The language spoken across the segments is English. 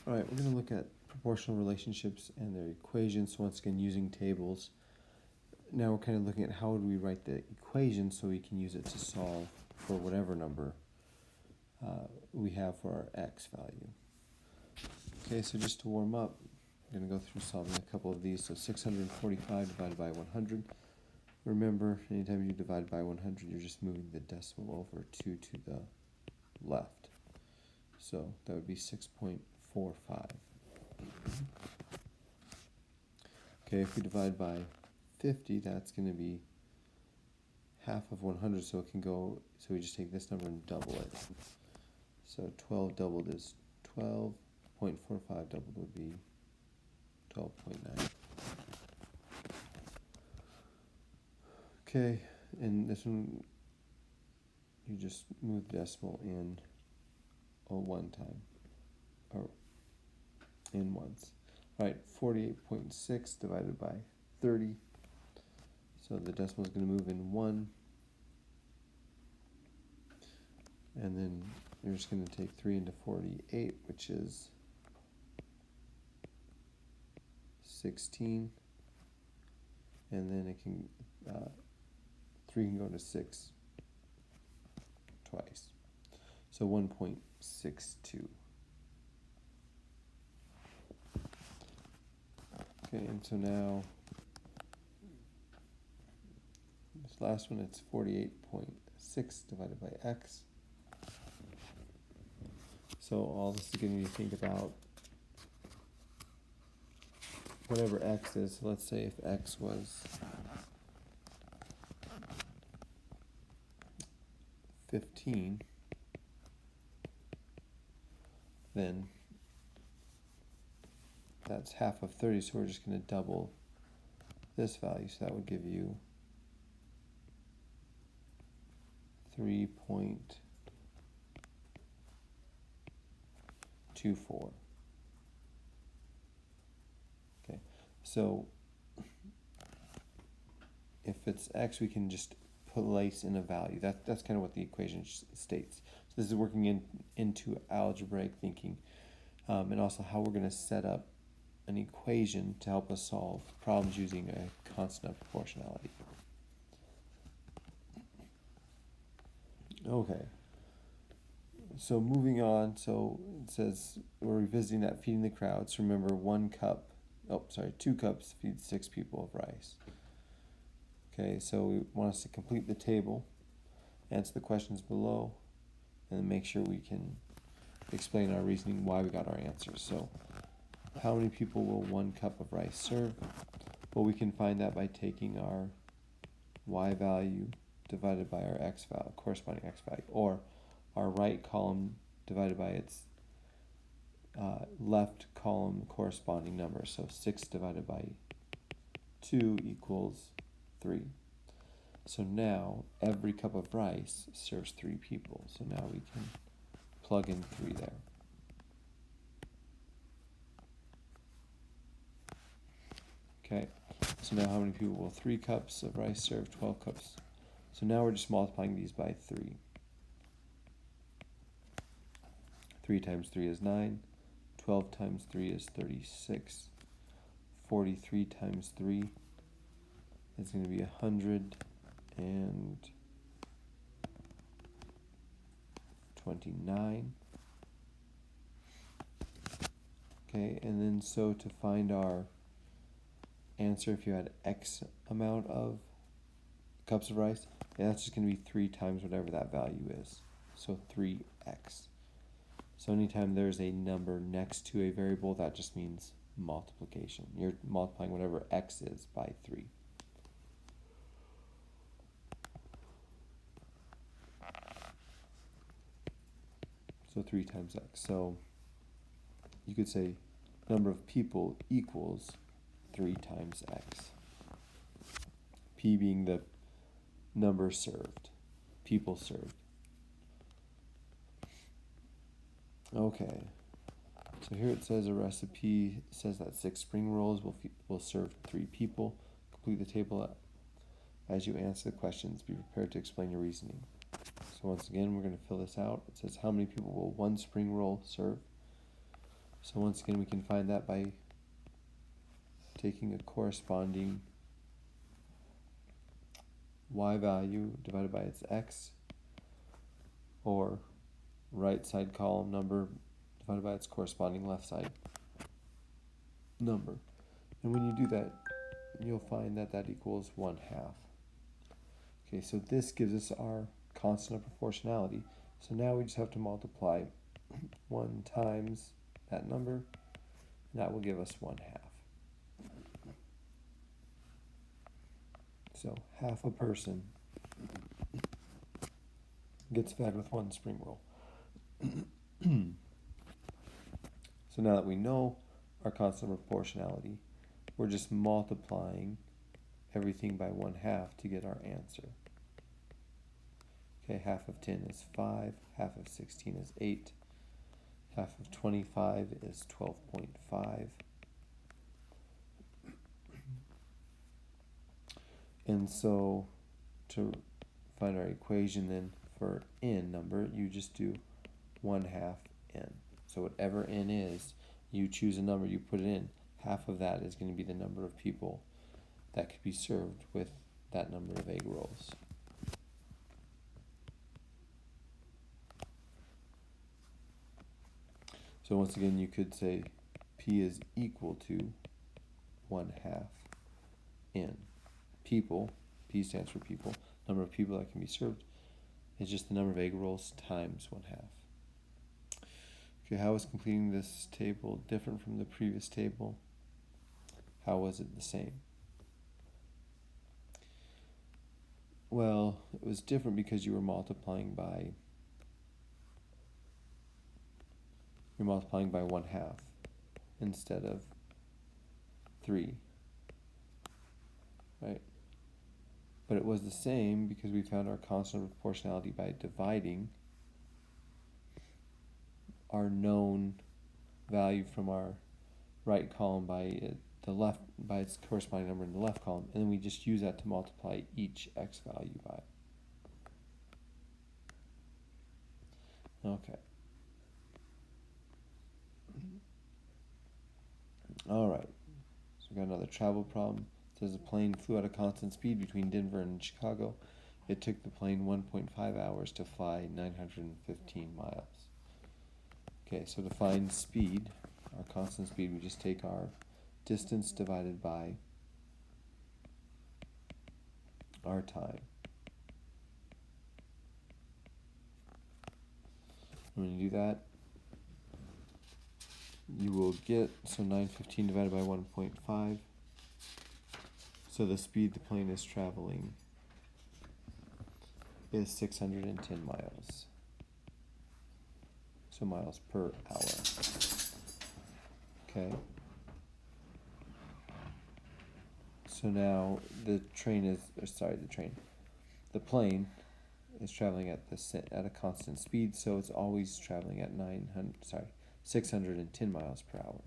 All right, we're going to look at proportional relationships and their equations. So once again, using tables. Now we're kind of looking at how would we write the equation so we can use it to solve for whatever number we have for our x value. Okay, so just to warm up, I'm going to go through solving a couple of these. So 645 divided by 100. Remember, anytime you divide by 100, you're just moving the decimal over 2 to the left. So that would be 6.45. Okay, if we divide by 50, that's going to be half of 100, so it can go, so we just take this number and double it. So 12 doubled is 12, 0.45 doubled would be 12.9. Okay, and this one, you just move the decimal in one time, or in once. All right, 48.6 divided by 30. So the decimal is going to move in 1. And then you're just going to take 3 into 48, which is 16. And then it can 3 can go to 6 twice. So 1.62. Okay, and so now this last one, it's 48.6 divided by x. So all this is getting you to think about whatever x is. So let's say if x was 15, then that's half of 30, so we're just going to double this value. So that would give you 3.24. Okay, so if it's x, we can just place in a value. That's kind of what the equation states. So this is working into algebraic thinking, and also how we're going to set up an equation to help us solve problems using a constant of proportionality. Okay, so moving on, so it says we're revisiting that feeding the crowds. Remember, 2 cups feed 6 people of rice. Okay, so we want us to complete the table, answer the questions below, and then make sure we can explain our reasoning why we got our answers. So how many people will 1 cup of rice serve? Well, we can find that by taking our y value divided by our x value, corresponding x value, or our right column divided by its left column corresponding number. So 6 divided by 2 equals 3. So now every cup of rice serves 3 people. So now we can plug in 3 there. Okay, so now how many people will 3 cups of rice serve? 12 cups. So now we're just multiplying these by 3. 3 times 3 is 9. 12 times 3 is 36. 43 times 3 is going to be 129. Okay, and then so to find our answer, if you had x amount of cups of rice, that's just going to be 3 times whatever that value is. So 3x. So anytime there's a number next to a variable, that just means multiplication. You're multiplying whatever x is by 3. So 3 times x. So you could say number of people equals 3 times x. P being the number served, people served. Okay, so here it says a recipe says that 6 spring rolls will serve 3 people. Complete the table as you answer the questions. Be prepared to explain your reasoning. So once again, we're going to fill this out. It says how many people will 1 spring roll serve? So once again, we can find that by taking a corresponding y value divided by its x, or right side column number divided by its corresponding left side number. And when you do that, you'll find that that equals 1/2. Okay, so this gives us our constant of proportionality. So now we just have to multiply 1 times that number, and that will give us 1/2. So half a person gets fed with 1 spring roll. So now that we know our constant of proportionality, we're just multiplying everything by 1/2 to get our answer. Okay, half of 10 is 5, half of 16 is 8, half of 25 is 12.5. And so to find our equation then for n number, you just do 1/2 n. So whatever n is, you choose a number, you put it in. Half of that is going to be the number of people that could be served with that number of egg rolls. So once again, you could say P is equal to 1/2 n. People, P stands for people, number of people that can be served, is just the number of egg rolls times 1/2. Okay, how was completing this table different from the previous table? How was it the same? Well, it was different because you were multiplying by 1/2 instead of 3, right? But it was the same because we found our constant of proportionality by dividing our known value from our right column by its corresponding number in the left column, and then we just use that to multiply each x value by. Okay. All right. So we got another travel problem. It says a plane flew at a constant speed between Denver and Chicago. It took the plane 1.5 hours to fly 915 miles. Okay, so to find speed, our constant speed, we just take our distance divided by our time. When you do that, you will get, so 915 divided by 1.5. So the speed the plane is traveling is 610 miles. So miles per hour. Okay. So now the plane is traveling at a constant speed, so it's always traveling at 610 miles per hour.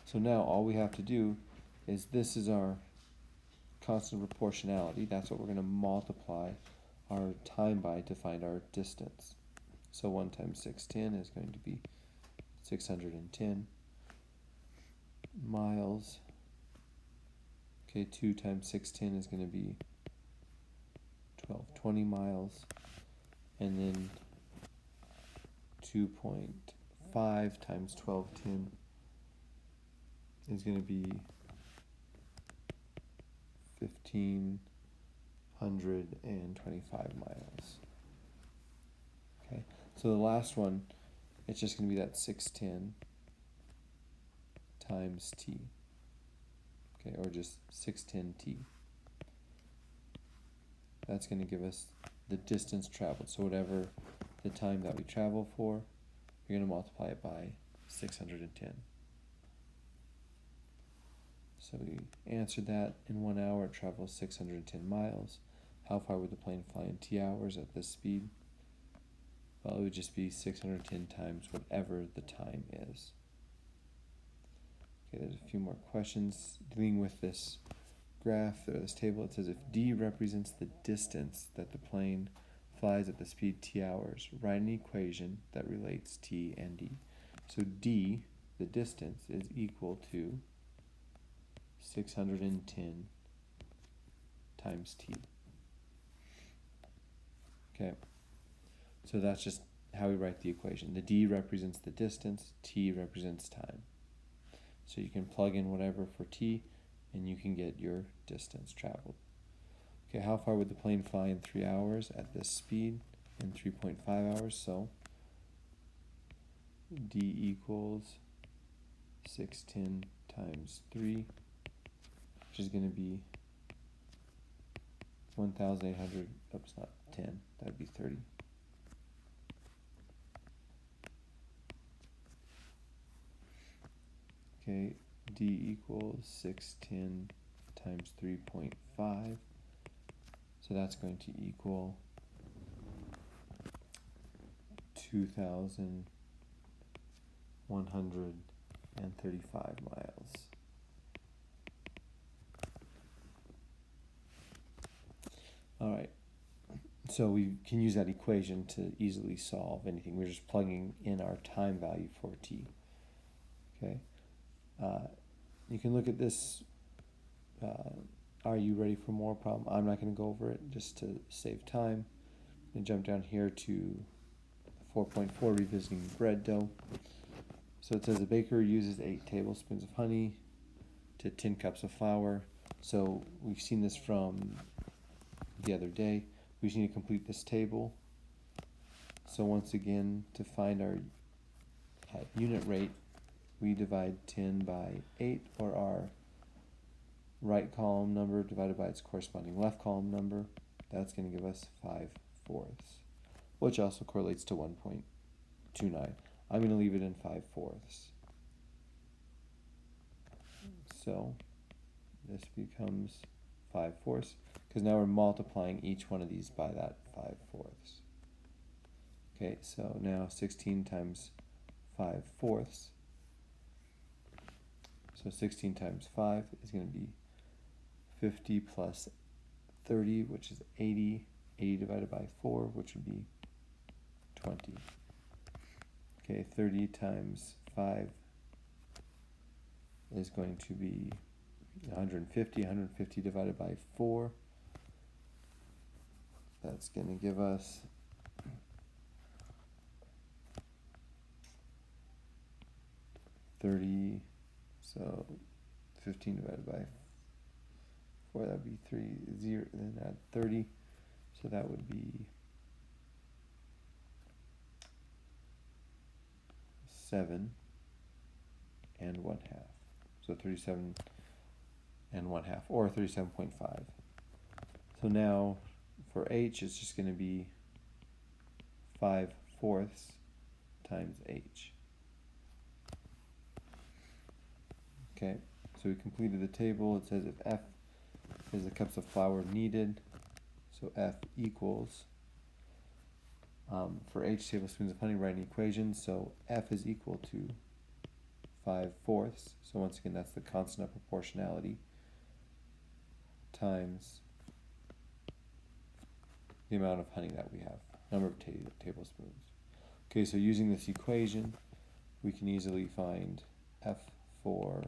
So now all we have to do is, this is our constant proportionality. That's what we're going to multiply our time by to find our distance. So 1 times 610 is going to be 610 miles. Okay, 2 times 610 is going to be 1220 miles. And then 2.5 times 1210 is going to be 1,525 miles. Okay, so the last one, it's just going to be that 610 times t. Okay, or just 610t. That's going to give us the distance traveled. So whatever the time that we travel for, you're going to multiply it by 610. So we answered that. In 1 hour, it travels 610 miles. How far would the plane fly in t hours at this speed? Well, it would just be 610 times whatever the time is. Okay, there's a few more questions dealing with this graph or this table, it says if d represents the distance that the plane flies at the speed t hours, write an equation that relates t and d. So d, the distance, is equal to 610 times t. Okay, so that's just how we write the equation. The d represents the distance, t represents time. So you can plug in whatever for t, and you can get your distance traveled. Okay, how far would the plane fly in 3 hours at this speed? In 3.5 hours, so d equals 610 times 3, which is going to be 1,800, oops, not 10, that would be 30. Okay, d equals 610 times 3.5, so that's going to equal 2,135 miles. Alright, so we can use that equation to easily solve anything. We're just plugging in our time value for t. Okay, you can look at this are you ready for more problem. I'm not going to go over it just to save time. I'm going to jump down here to 4.4, revisiting bread dough. So it says a baker uses 8 tablespoons of honey to 10 cups of flour. So we've seen this from the other day. We just need to complete this table. So once again, to find our unit rate, we divide 10 by 8, or our right column number divided by its corresponding left column number. That's going to give us 5/4, which also correlates to 1.29. I'm going to leave it in 5/4. So this becomes 5/4, because now we're multiplying each one of these by that 5/4. Okay, so now 16 times 5/4. So 16 times 5 is going to be 50 plus 30, which is 80. 80 divided by 4, which would be 20. Okay, 30 times 5 is going to be 150. 150 divided by 4. That's going to give us 30. So 15 divided by 4, that would be 3, 0, then add 30. So that would be 7 and 1/2. So 37 and 1/2, or 37.5. So now for h, it's just going to be 5/4 times h. Okay, so we completed the table. It says if F is the cups of flour needed, so F equals, for H tablespoons of honey, write an equation. So F is equal to 5/4. So once again, that's the constant of proportionality times the amount of honey that we have, number of tablespoons. Okay, so using this equation, we can easily find F for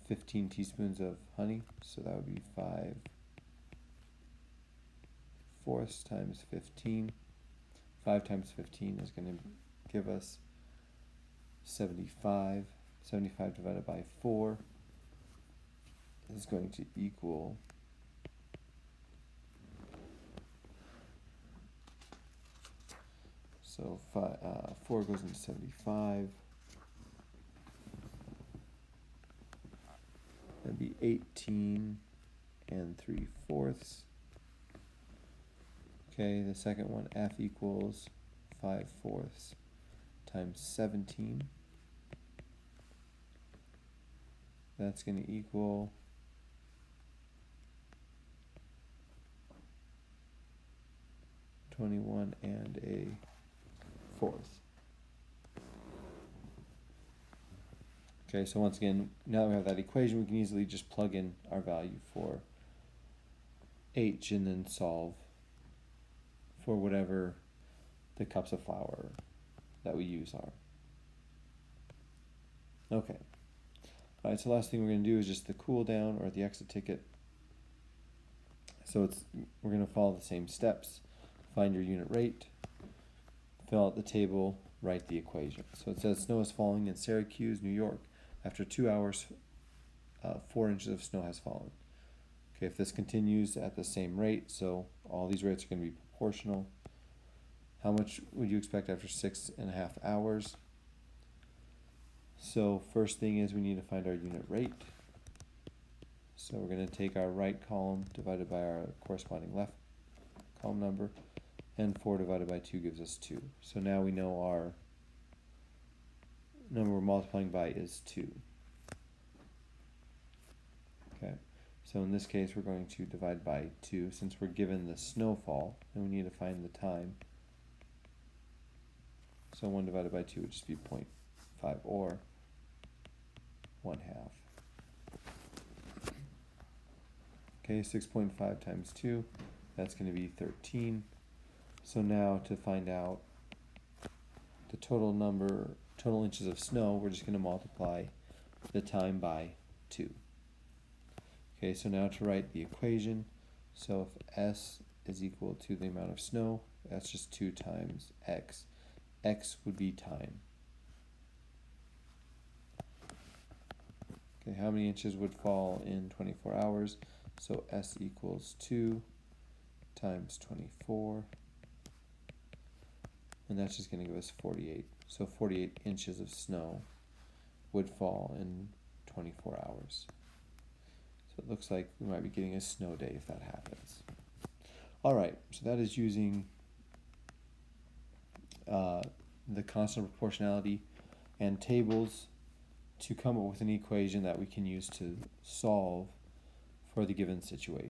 15 teaspoons of honey. So that would be 5/4 times 15. 5 times 15 is going to give us 75. 75 divided by 4 is going to equal 4 goes into 75. That'd be 18 and 3/4. Okay, the second one, F equals 5/4 times 17. That's going to equal 21 and 1/4. Okay, so once again, now that we have that equation, we can easily just plug in our value for H and then solve for whatever the cups of flour that we use are. Okay. Alright, so last thing we're going to do is just the cool down or the exit ticket. So we're going to follow the same steps. Find your unit rate, fill out the table, write the equation. So it says snow is falling in Syracuse, New York. After 2 hours, 4 inches of snow has fallen. Okay, if this continues at the same rate, so all these rates are going to be proportional. How much would you expect after 6.5 hours? So first thing is we need to find our unit rate. So we're going to take our right column divided by our corresponding left column number, and 4 divided by 2 gives us 2. So now we know our number we're multiplying by is 2. Okay, so in this case we're going to divide by 2 since we're given the snowfall, and we need to find the time. So 1 divided by 2 would just be 0.5 or 1/2. Okay, 6.5 times 2, that's going to be 13. So now to find out the total inches of snow, we're just going to multiply the time by 2. Okay, so now to write the equation, so if S is equal to the amount of snow, that's just 2 times X. X would be time. Okay, how many inches would fall in 24 hours? So S equals 2 times 24, and that's just going to give us 48. So 48 inches of snow would fall in 24 hours. So it looks like we might be getting a snow day if that happens. Alright, so that is using the constant proportionality and tables to come up with an equation that we can use to solve for the given situation.